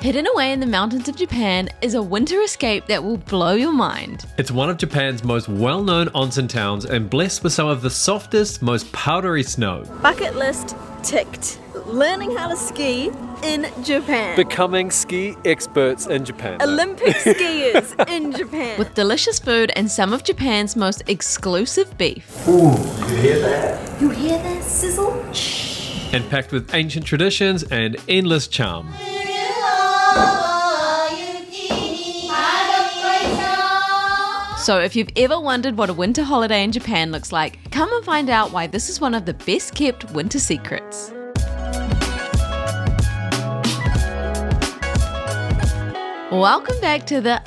Hidden away in the mountains of Japan is a winter escape that will blow your mind. It's one of Japan's most well-known onsen towns and blessed with some of the softest, most powdery snow. Bucket list ticked. Learning how to ski in Japan. Becoming ski experts in Japan. Olympic skiers in Japan. With delicious food and some of Japan's most exclusive beef. Ooh, you hear that? You hear that sizzle? And packed with ancient traditions and endless charm. So if you've ever wondered what a winter holiday in Japan looks like, come and find out why this is one of the best kept winter secrets. Welcome back to the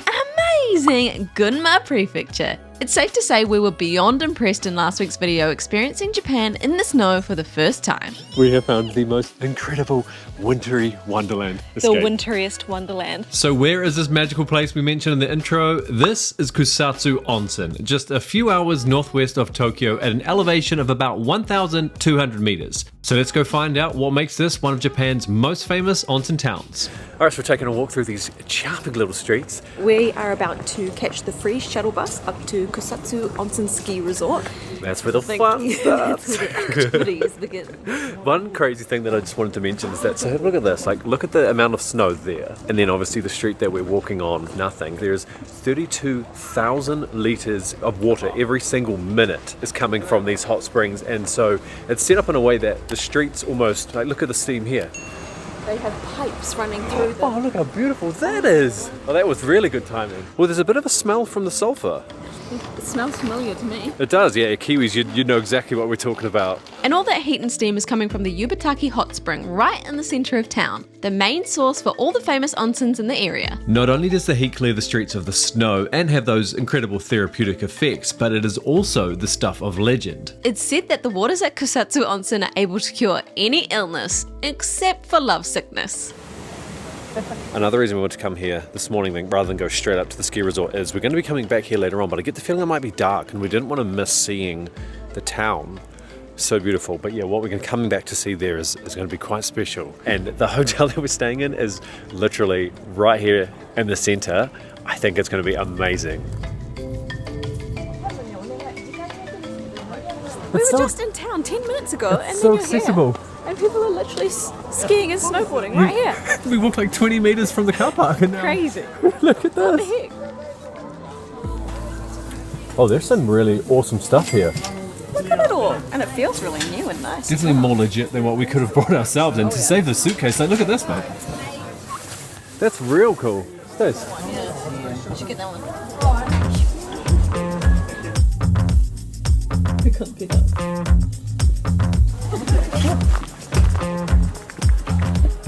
amazing Gunma Prefecture. It's safe to say we were beyond impressed in last week's video experiencing Japan in the snow for the first time. We have found the most incredible wintry wonderland escape. The winteriest wonderland. So where is this magical place we mentioned in the intro? This is Kusatsu Onsen, just a few hours northwest of Tokyo at an elevation of about 1,200 meters. So let's go find out what makes this one of Japan's most famous onsen towns. Alright, so we're taking a walk through these charming little streets. We are about to catch the free shuttle bus up to Kusatsu Onsen Ski Resort. That's where the fun starts. That's where the activities begin. One crazy thing that I just wanted to mention is that, so look at this, like look at the amount of snow there. And then obviously the street that we're walking on, nothing. There's 32,000 litres of water every single minute is coming from these hot springs. And so it's set up in a way that the streets almost, like look at the steam here. They have pipes running through them. Oh, look how beautiful that is. Oh, that was really good timing. Well, there's a bit of a smell from the sulphur. It smells familiar to me. It does, yeah. Kiwis, you know exactly what we're talking about. And all that heat and steam is coming from the Yubataki hot spring right in the centre of town, the main source for all the famous onsens in the area. Not only does the heat clear the streets of the snow and have those incredible therapeutic effects, but it is also the stuff of legend. It's said that the waters at Kusatsu Onsen are able to cure any illness except for lovesickness. Another reason we want to come here this morning rather than go straight up to the ski resort is we're going to be coming back here later on, but I get the feeling it might be dark and we didn't want to miss seeing the town. So beautiful. But yeah, what we're coming back to see there is going to be quite special. And the hotel that we're staying in is literally right here in the center. I think it's going to be amazing. We were just in town 10 minutes ago and so then you're accessible. Here. And people are literally skiing and snowboarding right here. We walked like 20 meters from the car park and now Crazy. look at What the this. heck? Oh, there's some really awesome stuff here. Look at it all. And it feels really new and nice. Definitely more legit than what we could have brought ourselves. And to save the suitcase, like look at this, mate. That's real cool. Stace. Yeah, you should get that one. We couldn't pick up.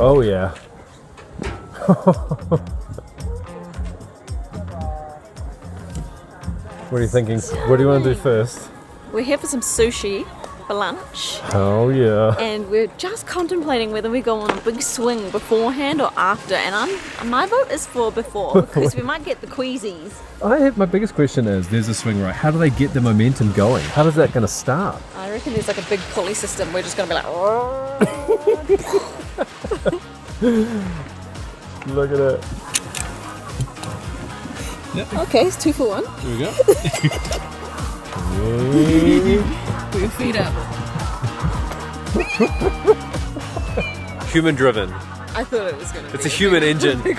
Oh yeah. What are you thinking? What do you want to do first? We're here for some sushi for lunch. Oh yeah. And we're just contemplating whether we go on a big swing beforehand or after. And my vote is for before because we might get the queasies. My biggest question is, there's a swing right. How do they get the momentum going? How is that going to start? I reckon there's like a big pulley system. We're just going to be like, oh. Look at it. Yep. Okay, it's 2 for 1. Here we go. Put your feet up. Human driven. I thought it was going to be. It's a human engine. You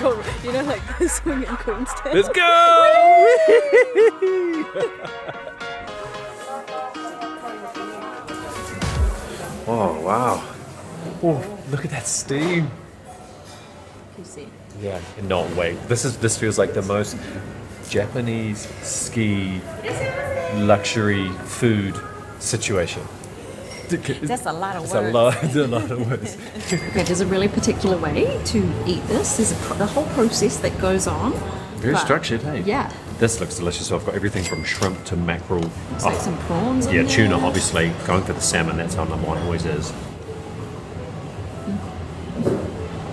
know, like the swing in Queenstown. Let's go! Oh wow. Oh, look at that steam. You see. Yeah, no way. This feels like the most Japanese ski luxury food situation. That's a lot of It's words. a lot of words. Okay, there's a really particular way to eat this. There's the whole process that goes on. Very But, structured, hey? Yeah. This looks delicious. So I've got everything from shrimp to mackerel. Looks like some prawns in Yeah, there. tuna, obviously. Going for the salmon, that's how number one always is.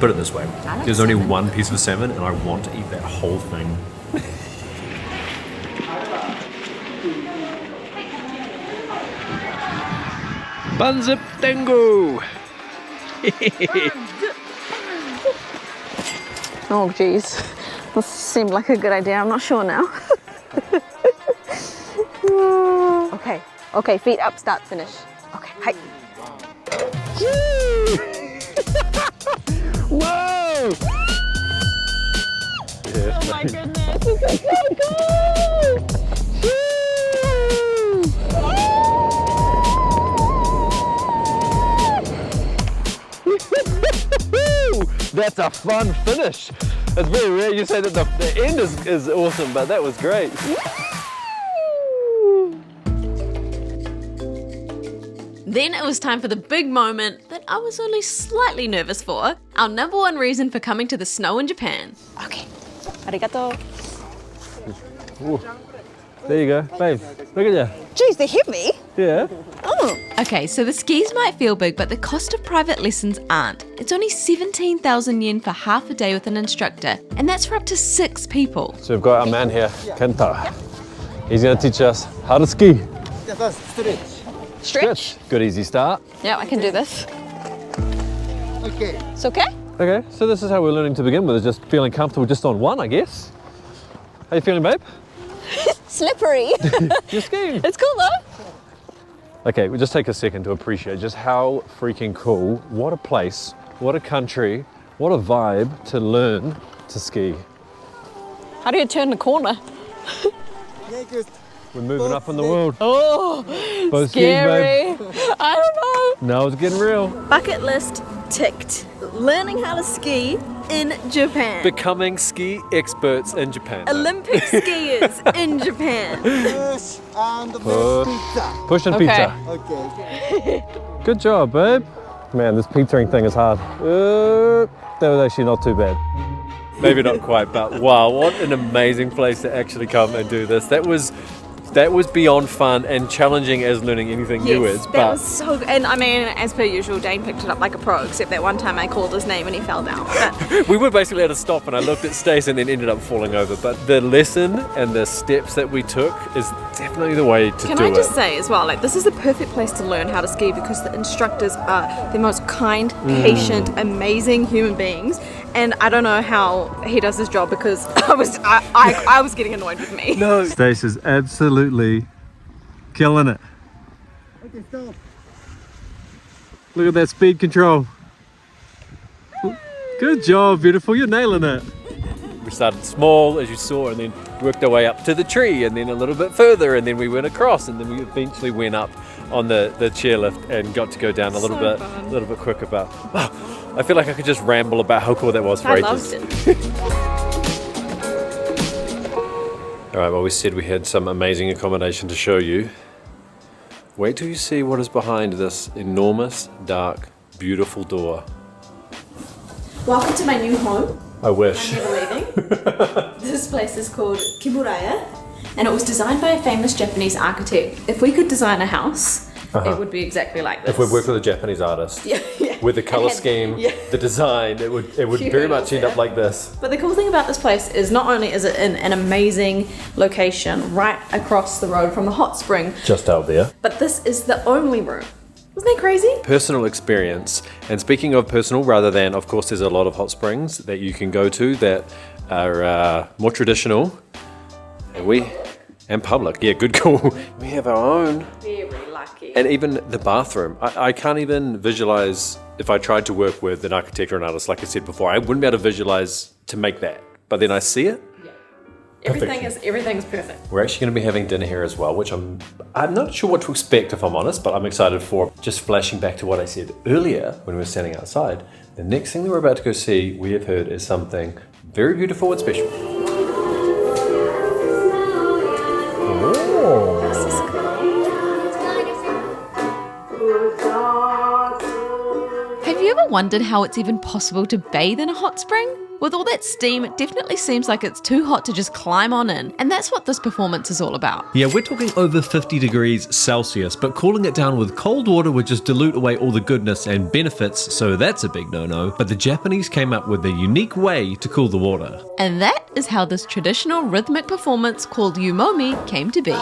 Put it this way. like There's only salmon. one piece of salmon and I want to eat that whole thing. Banzip Tengu! Oh, geez. This seemed like a good idea. I'm not sure now. Okay. Okay, feet up, start, finish. Okay, hi. Whoa! Oh my goodness, this is so cool! That's a fun finish. It's very rare you say that the end is awesome, but that was great. Then it was time for the big moment that I was only slightly nervous for. Our number one reason for coming to the snow in Japan. Okay, arigato. Ooh. There you go, babe. Look at you. Geez, they're heavy. Yeah. Oh. Okay, so the skis might feel big, but the cost of private lessons aren't. It's only 17,000 yen for half a day with an instructor, and that's for up to 6 people. So we've got our man here, Kenta. He's going to teach us how to ski. Stretch? Good easy start. Yeah, I can do this. Okay. It's okay? Okay, so this is how we're learning to begin with, is just feeling comfortable just on one, I guess. How you feeling, babe? Slippery. You're skiing. It's cool though. Okay, we'll just take a second to appreciate just how freaking cool, what a place, what a country, what a vibe to learn to ski. How do you turn the corner? We're moving up in the world. Oh, Both scary. skis, babe. I don't know. Now it's getting real. Bucket list ticked. Learning how to ski in Japan. Becoming ski experts in Japan. Olympic skiers in Japan. Push and pizza. Push and Okay. pizza. Okay. Good job, babe. Man, this pizzaing thing is hard. That was actually not too bad. Maybe not quite, but wow, what an amazing place to actually come and do this. That was beyond fun and challenging as learning anything new is. That But was so good. And I mean, as per usual, Dane picked it up like a pro, except that one time I called his name and he fell down. But we were basically at a stop and I looked at Stacey and then ended up falling over. But the lesson and the steps that we took is definitely the way to can do I it. just say as well, like this is the perfect place to learn how to ski because the instructors are the most kind, patient, amazing human beings. And I don't know how he does his job because I was getting annoyed with me. No. Stacey's absolutely killing it. Okay, stop. Look at that speed control. Good job, beautiful. You're nailing it. We started small, as you saw, and then worked our way up to the tree, and then a little bit further, and then we went across, and then we eventually went up on the chairlift and got to go down a little bit quicker. But wow, I feel like I could just ramble about how cool that was for I ages. loved it. All right, well, we said we had some amazing accommodation to show you. Wait till you see what is behind this enormous, dark, beautiful door. Welcome to my new home. I wish. I'm never leaving. This place is called Kiburaya, and it was designed by a famous Japanese architect. If we could design a house, it would be exactly like this. If we worked with a Japanese artist, yeah. with the color And- scheme, yeah. the design, it would very much end up like this. But the cool thing about this place is not only is it in an amazing location right across the road from the hot spring, Just out there. but this is the only room. Isn't that crazy? Personal experience. And speaking of personal, rather than, of course, there's a lot of hot springs that you can go to that are more traditional. And public. Yeah, good call. We have our own. Very lucky. And even the bathroom. I can't even visualize, if I tried to work with an architect or an artist, like I said before, I wouldn't be able to visualize to make that. But then I see it. Everything's perfect. We're actually going to be having dinner here as well, which I'm not sure what to expect, if I'm honest, but I'm excited for. Just flashing back to what I said earlier when we were standing outside, the next thing that we're about to go see, we have heard, is something very beautiful and special. Have you ever wondered how it's even possible to bathe in a hot spring? With all that steam, it definitely seems like it's too hot to just climb on in, and that's what this performance is all about. Yeah, we're talking over 50 degrees Celsius, but cooling it down with cold water would just dilute away all the goodness and benefits, so that's a big no-no. But the Japanese came up with a unique way to cool the water. And that is how this traditional rhythmic performance called Yumomi came to be.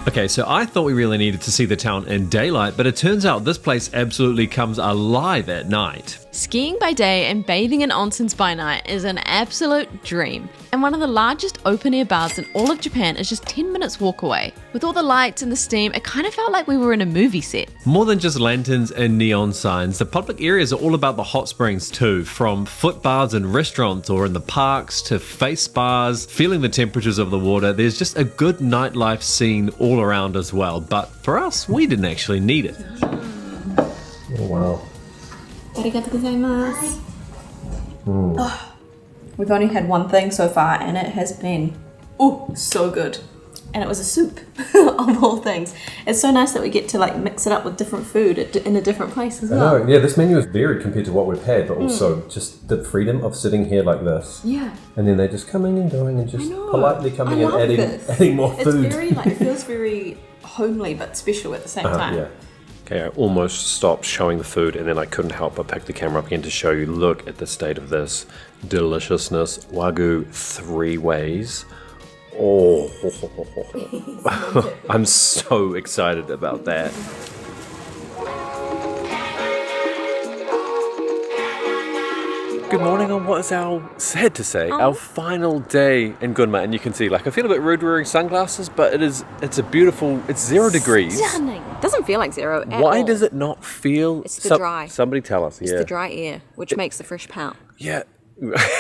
Okay, so I thought we really needed to see the town in daylight, but it turns out this place absolutely comes alive at night. Skiing by day and bathing in onsens by night is an absolute dream. And one of the largest open-air baths in all of Japan is just 10 minutes walk away. With all the lights and the steam, it kind of felt like we were in a movie set. More than just lanterns and neon signs, the public areas are all about the hot springs too, from foot baths in restaurants or in the parks to face spas, feeling the temperatures of the water. There's just a good nightlife scene all around as well, but for us, we didn't actually need it. Oh, wow. Arigatou gozaimasu. We've only had one thing so far, and it has been so good. And it was a soup of all things. It's so nice that we get to like mix it up with different food in a different place as well. I know, yeah, this menu is varied compared to what we've had, but also just the freedom of sitting here like this. Yeah. And then they're just coming and going and just politely coming and adding more food. It's very it feels very homely but special at the same time. Yeah. Okay, I almost stopped showing the food and then I couldn't help but pick the camera up again to show you. Look at the state of this deliciousness. Wagyu 3 ways. Oh, I'm so excited about that. Good morning on what is sad to say, our final day in Gunma, and you can see, like, I feel a bit rude wearing sunglasses, but it's a beautiful, it's 0 degrees. Stunning. Doesn't feel like zero at Why all. does it not feel? It's the dry. Somebody tell us. It's the dry air, which makes the fresh pout. Yeah.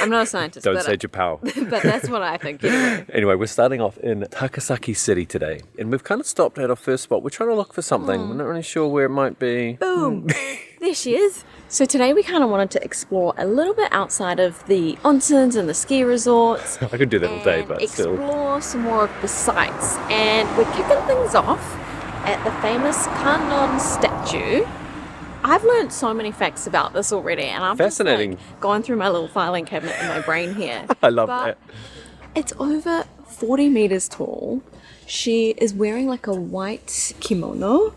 I'm not a scientist. Don't say Japao. But that's what I think. Anyway. Anyway, we're starting off in Takasaki City today, and we've kind of stopped at our first spot. We're trying to look for something. We're not really sure where it might be. Boom! There she is. So today we kind of wanted to explore a little bit outside of the onsens and the ski resorts. I could do that all day, but still. Explore some more of the sights. And we're kicking things off at the famous Kannon statue. I've learned so many facts about this already, and I'm Fascinating. just like going through my little filing cabinet in my brain here. I love that. It's over 40 meters tall. She is wearing like a white kimono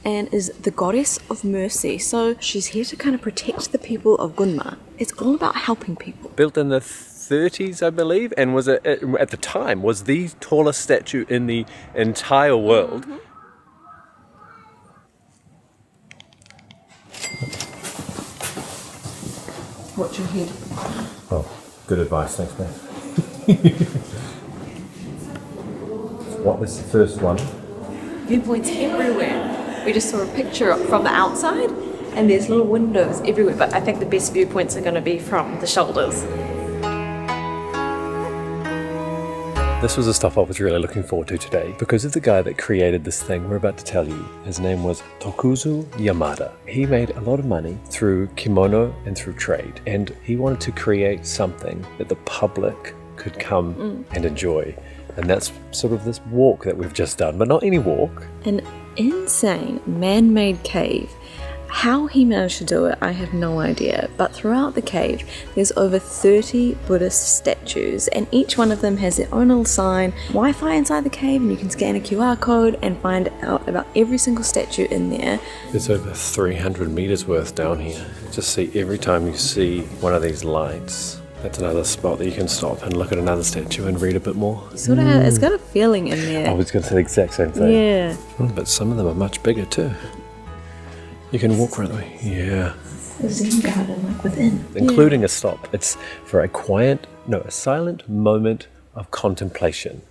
and is the goddess of mercy. So she's here to kind of protect the people of Gunma. It's all about helping people. Built in the 30s, I believe, and was it at the time was the tallest statue in the entire world. Mm-hmm. Watch your head. Oh, good advice, thanks, man. What was the first one? Viewpoints everywhere. We just saw a picture from the outside and there's little windows everywhere, but I think the best viewpoints are going to be from the shoulders. This was the stuff I was really looking forward to today because of the guy that created this thing we're about to tell you. His name was Tokuzu Yamada. He made a lot of money through kimono and through trade, and he wanted to create something that the public could come and enjoy. And that's sort of this walk that we've just done, but not any walk. An insane man-made cave. How he managed to do it, I have no idea. But throughout the cave, there's over 30 Buddhist statues, and each one of them has their own little sign, Wi-Fi inside the cave, and you can scan a QR code and find out about every single statue in there. There's over 300 meters worth down here. Just see every time you see one of these lights, that's another spot that you can stop and look at another statue and read a bit more. Sort of, it's got a feeling in there. I was going to say the exact same thing. Yeah. But some of them are much bigger too. You can walk right away. Yeah. The Zen garden, like within. Including a stop. It's for a silent moment of contemplation.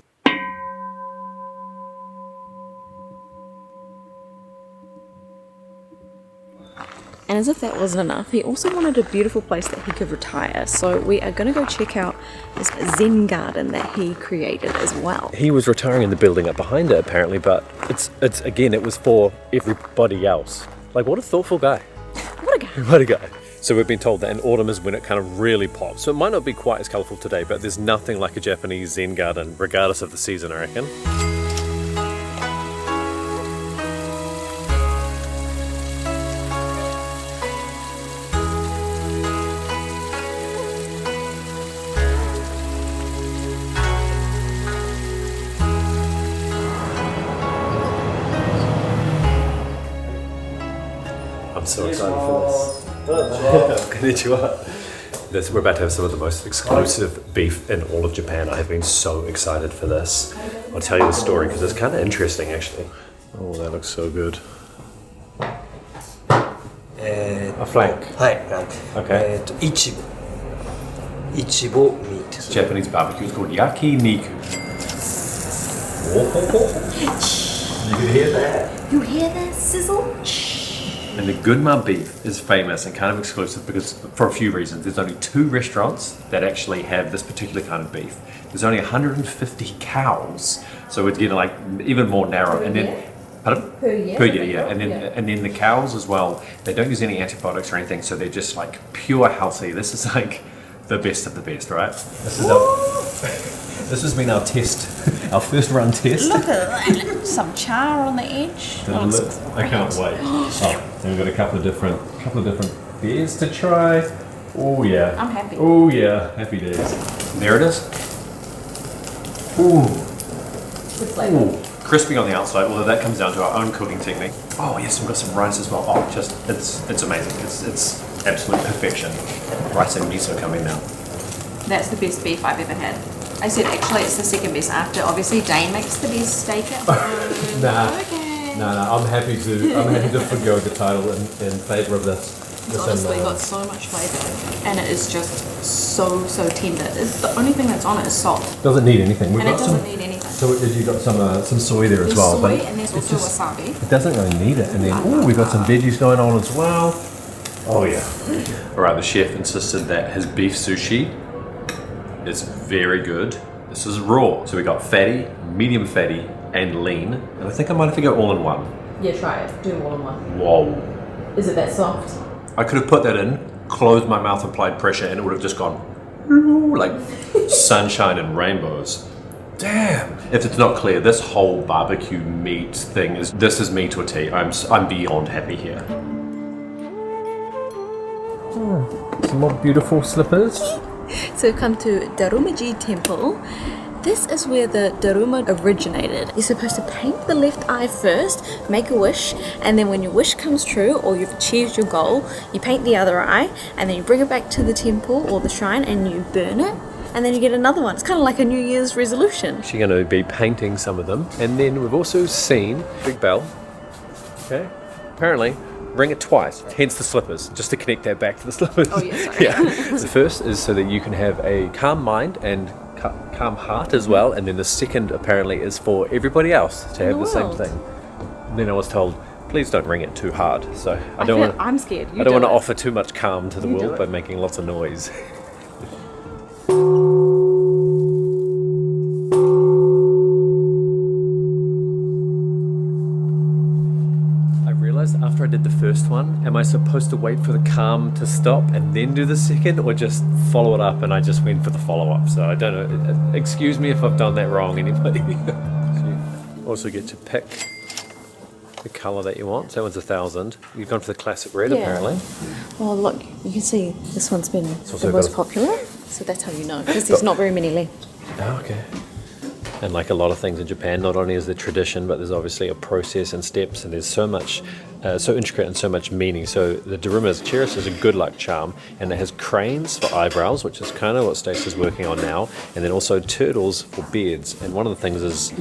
And as if that wasn't enough, he also wanted a beautiful place that he could retire. So we are going to go check out this Zen garden that he created as well. He was retiring in the building up behind it apparently, but it's again, it was for everybody else. Like, what a thoughtful guy. What a guy. What a guy. So we've been told that in autumn is when it kind of really pops. So it might not be quite as colourful today, but there's nothing like a Japanese Zen garden, regardless of the season, I reckon. I'm so excited for this. Konnichiwa. We're about to have some of the most exclusive beef in all of Japan. I have been so excited for this. I'll tell you the story because it's kind of interesting actually. Oh, that looks so good. A flank. はい、フランク。 Okay. イチボ。イチボミート。 Japanese barbecue is called yakiniku. You can hear that. You hear that sizzle? And the Gunma beef is famous and kind of exclusive because for a few reasons. There's only 2 restaurants that actually have this particular kind of beef. There's only 150 cows, so we're getting like even more narrow. And then, pardon? Per year? Per year, yeah. And then the cows as well. They don't use any antibiotics or anything, so they're just like pure healthy. This is like the best of the best, right? This is this has been our test, our first run test. Look at that. Some char on the edge. I can't wait. Oh, and we've got a couple of different beers to try. Oh yeah. I'm happy. Oh yeah, happy days. There it is. Ooh. Ooh. Crispy on the outside, although that comes down to our own cooking technique. Oh yes, we've got some rice as well. Oh, just it's amazing. It's absolute perfection. Rice and miso coming now. That's the best beef I've ever had. I said actually it's the second best after obviously Dane makes the best steak at home. No, I'm happy to forgo the title in favour of this. It's honestly got so much flavour and it is just so tender. It's the only thing that's on it is salt. Doesn't need anything. And it doesn't need anything. So you got some soy there as There's well. soy but and there's also wasabi. It doesn't really need it. And then we've got some veggies going on as well. Oh yeah. All right, the chef insisted that his beef sushi is very good. This is raw. So we got fatty, medium fatty, and lean. And I think I might have to go all in one. Yeah, try it. Do all in one. Whoa. Is it that soft? I could have put that in, closed my mouth, applied pressure, and it would have just gone like sunshine and rainbows. Damn. If it's not clear, this whole barbecue meat thing this is me to a T. I'm beyond happy here. Some more beautiful slippers. So we've come to Darumaji Temple. This is where the Daruma originated. You're supposed to paint the left eye first, make a wish, and then when your wish comes true or you've achieved your goal, you paint the other eye, and then you bring it back to the temple or the shrine and you burn it, and then you get another one. It's kind of like a New Year's resolution. She's going to be painting some of them. And then we've also seen Big Bell. Okay. Apparently, ring it twice, hence the slippers, just to connect that back to the slippers. Oh, yeah, sorry. Yeah. The first is so that you can have a calm mind and calm heart as well, and then the second apparently is for everybody else to have the same thing. And then I was told, please don't ring it too hard. So I'm scared. I don't want to offer too much calm to the world by making lots of noise. After I did the first one, am I supposed to wait for the calm to stop and then do the second, or just follow it up? And I just went for the follow-up, so I don't know. Excuse me if I've done that wrong, anybody. So you also get to pick the colour that you want. So that one's 1,000. You've gone for the classic red, apparently. Well, look, you can see this one's been also the most got popular, so that's how you know, because there's not very many left. Oh, okay. And like a lot of things in Japan, not only is there tradition, but there's obviously a process and steps, and there's so much, so intricate and so much meaning. So the Daruma's cherished as a good luck charm, and it has cranes for eyebrows, which is kind of what Stacey's working on now, and then also turtles for beards. And one of the things is...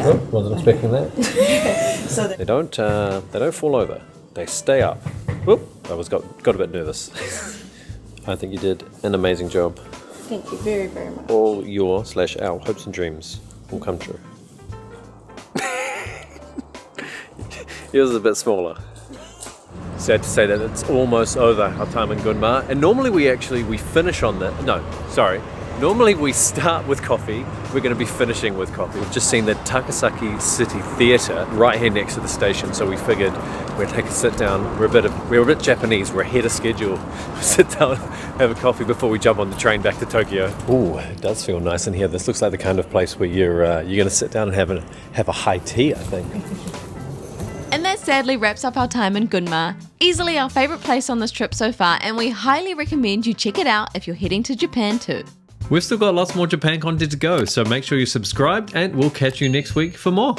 Oh, wasn't expecting that. So they don't fall over. They stay up. Whoop! I got a bit nervous. I think you did an amazing job. thank you very, very much. All your/our hopes and dreams will come true. Yours is a bit smaller. Sad to say that it's almost over our time in Gunma. And normally we finish on the... No, sorry. Normally we start with coffee. We're going to be finishing with coffee. We've just seen the Takasaki City Theatre right here next to the station, so we figured we'd take a sit down. We're a bit Japanese. We're ahead of schedule. Sit down, have a coffee before we jump on the train back to Tokyo. Ooh, it does feel nice in here. This looks like the kind of place where you're going to sit down and have a high tea, I think. And that sadly wraps up our time in Gunma. Easily our favourite place on this trip so far, and we highly recommend you check it out if you're heading to Japan too. We've still got lots more Japan content to go, so make sure you're subscribed and we'll catch you next week for more.